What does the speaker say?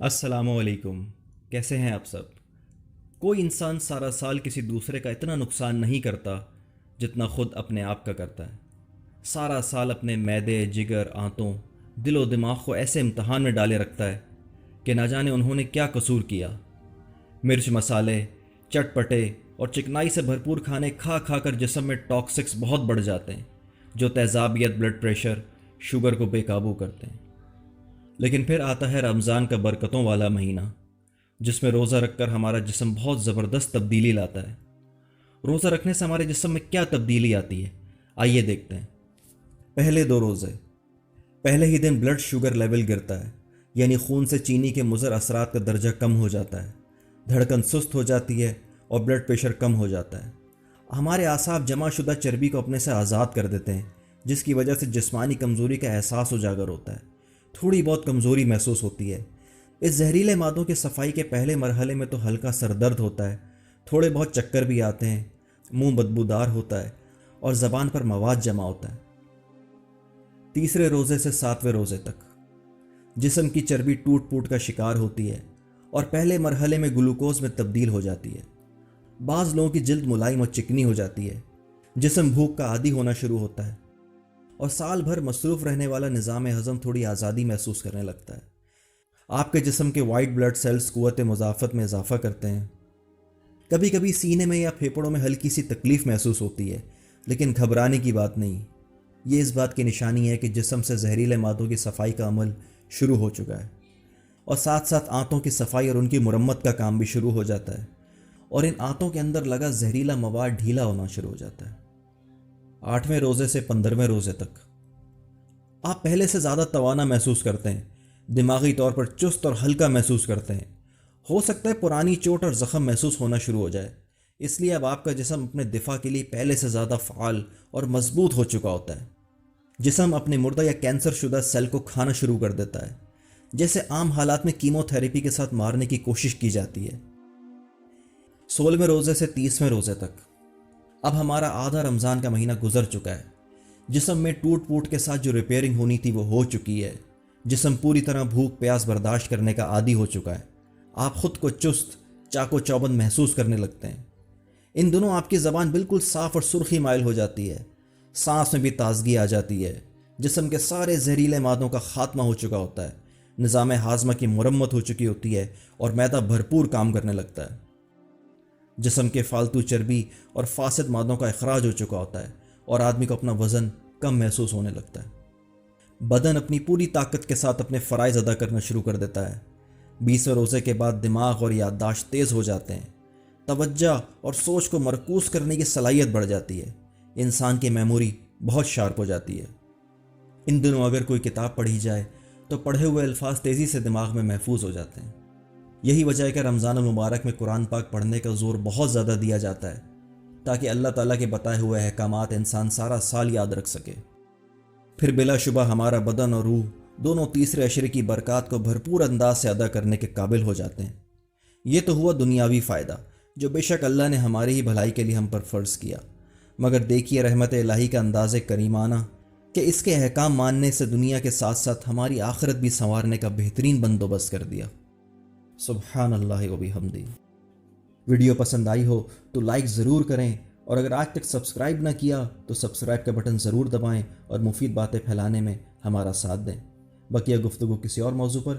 السلام علیکم، کیسے ہیں آپ سب؟ کوئی انسان سارا سال کسی دوسرے کا اتنا نقصان نہیں کرتا جتنا خود اپنے آپ کا کرتا ہے۔ سارا سال اپنے معدے، جگر، آنتوں، دل و دماغ کو ایسے امتحان میں ڈالے رکھتا ہے کہ نہ جانے انہوں نے کیا قصور کیا۔ مرچ، مسالے، چٹپٹے اور چکنائی سے بھرپور کھانے کھا کھا کر جسم میں ٹاکسکس بہت بڑھ جاتے ہیں جو تیزابیت، بلڈ پریشر، شوگر کو بے قابو کرتے ہیں۔ لیکن پھر آتا ہے رمضان کا برکتوں والا مہینہ، جس میں روزہ رکھ کر ہمارا جسم بہت زبردست تبدیلی لاتا ہے۔ روزہ رکھنے سے ہمارے جسم میں کیا تبدیلی آتی ہے، آئیے دیکھتے ہیں۔ پہلے 2 روزے، پہلے ہی دن بلڈ شوگر لیول گرتا ہے، یعنی خون سے چینی کے مضر اثرات کا درجہ کم ہو جاتا ہے، دھڑکن سست ہو جاتی ہے اور بلڈ پریشر کم ہو جاتا ہے۔ ہمارے اعصاب جمع شدہ چربی کو اپنے سے آزاد کر دیتے ہیں، جس کی وجہ سے جسمانی کمزوری کا احساس اجاگر ہوتا ہے، تھوڑی بہت کمزوری محسوس ہوتی ہے۔ اس زہریلے مادوں کی صفائی کے پہلے مرحلے میں تو ہلکا سر درد ہوتا ہے، تھوڑے بہت چکر بھی آتے ہیں، منہ بدبودار ہوتا ہے اور زبان پر مواد جمع ہوتا ہے۔ تیسرے روزے سے 7ویں روزے تک جسم کی چربی ٹوٹ پوٹ کا شکار ہوتی ہے اور پہلے مرحلے میں گلوکوز میں تبدیل ہو جاتی ہے۔ بعض لوگوں کی جلد ملائم اور چکنی ہو جاتی ہے، جسم بھوک کا عادی ہونا شروع ہوتا ہے اور سال بھر مصروف رہنے والا نظام ہضم تھوڑی آزادی محسوس کرنے لگتا ہے۔ آپ کے جسم کے وائٹ بلڈ سیلز قوت مضافت میں اضافہ کرتے ہیں۔ کبھی کبھی سینے میں یا پھیپھڑوں میں ہلکی سی تکلیف محسوس ہوتی ہے، لیکن گھبرانے کی بات نہیں۔ یہ اس بات کی نشانی ہے کہ جسم سے زہریلے مادوں کی صفائی کا عمل شروع ہو چکا ہے، اور ساتھ ساتھ آنتوں کی صفائی اور ان کی مرمت کا کام بھی شروع ہو جاتا ہے، اور ان آنتوں کے اندر لگا زہریلا مواد ڈھیلا ہونا شروع ہو جاتا ہے۔ 8ویں روزے سے 15ویں روزے تک آپ پہلے سے زیادہ توانا محسوس کرتے ہیں، دماغی طور پر چست اور ہلکا محسوس کرتے ہیں۔ ہو سکتا ہے پرانی چوٹ اور زخم محسوس ہونا شروع ہو جائے، اس لیے اب آپ کا جسم اپنے دفاع کے لیے پہلے سے زیادہ فعال اور مضبوط ہو چکا ہوتا ہے۔ جسم اپنے مردہ یا کینسر شدہ سیل کو کھانا شروع کر دیتا ہے، جیسے عام حالات میں کیمو تھراپی کے ساتھ مارنے کی کوشش کی جاتی ہے۔ 16ویں روزے سے 30ویں روزے تک اب ہمارا آدھا رمضان کا مہینہ گزر چکا ہے۔ جسم میں ٹوٹ پوٹ کے ساتھ جو ریپیئرنگ ہونی تھی وہ ہو چکی ہے۔ جسم پوری طرح بھوک پیاس برداشت کرنے کا عادی ہو چکا ہے۔ آپ خود کو چست، چاق و چوبند محسوس کرنے لگتے ہیں۔ ان دنوں آپ کی زبان بالکل صاف اور سرخی مائل ہو جاتی ہے، سانس میں بھی تازگی آ جاتی ہے۔ جسم کے سارے زہریلے مادوں کا خاتمہ ہو چکا ہوتا ہے، نظام ہاضمہ کی مرمت ہو چکی ہوتی ہے اور معدہ بھرپور کام کرنے لگتا ہے۔ جسم کے فالتو چربی اور فاسد مادوں کا اخراج ہو چکا ہوتا ہے اور آدمی کو اپنا وزن کم محسوس ہونے لگتا ہے۔ بدن اپنی پوری طاقت کے ساتھ اپنے فرائض ادا کرنا شروع کر دیتا ہے۔ 20ویں روزے کے بعد دماغ اور یادداشت تیز ہو جاتے ہیں، توجہ اور سوچ کو مرکوز کرنے کی صلاحیت بڑھ جاتی ہے، انسان کی میموری بہت شارپ ہو جاتی ہے۔ ان دنوں اگر کوئی کتاب پڑھی جائے تو پڑھے ہوئے الفاظ تیزی سے دماغ میں محفوظ ہو جاتے ہیں۔ یہی وجہ ہے کہ رمضان المبارک میں قرآن پاک پڑھنے کا زور بہت زیادہ دیا جاتا ہے، تاکہ اللہ تعالیٰ کے بتائے ہوئے احکامات انسان سارا سال یاد رکھ سکے۔ پھر بلا شبہ ہمارا بدن اور روح دونوں تیسرے عشرے کی برکات کو بھرپور انداز سے ادا کرنے کے قابل ہو جاتے ہیں۔ یہ تو ہوا دنیاوی فائدہ، جو بے شک اللہ نے ہماری ہی بھلائی کے لیے ہم پر فرض کیا، مگر دیکھیے رحمت الہی کا انداز کریمانہ کہ اس کے احکام ماننے سے دنیا کے ساتھ ساتھ ہماری آخرت بھی سنوارنے کا بہترین بندوبست کر دیا۔ سبحان اللہ و بحمدہ۔ ویڈیو پسند آئی ہو تو لائک ضرور کریں، اور اگر آج تک سبسکرائب نہ کیا تو سبسکرائب کا بٹن ضرور دبائیں اور مفید باتیں پھیلانے میں ہمارا ساتھ دیں۔ بقیہ گفتگو کسی اور موضوع پر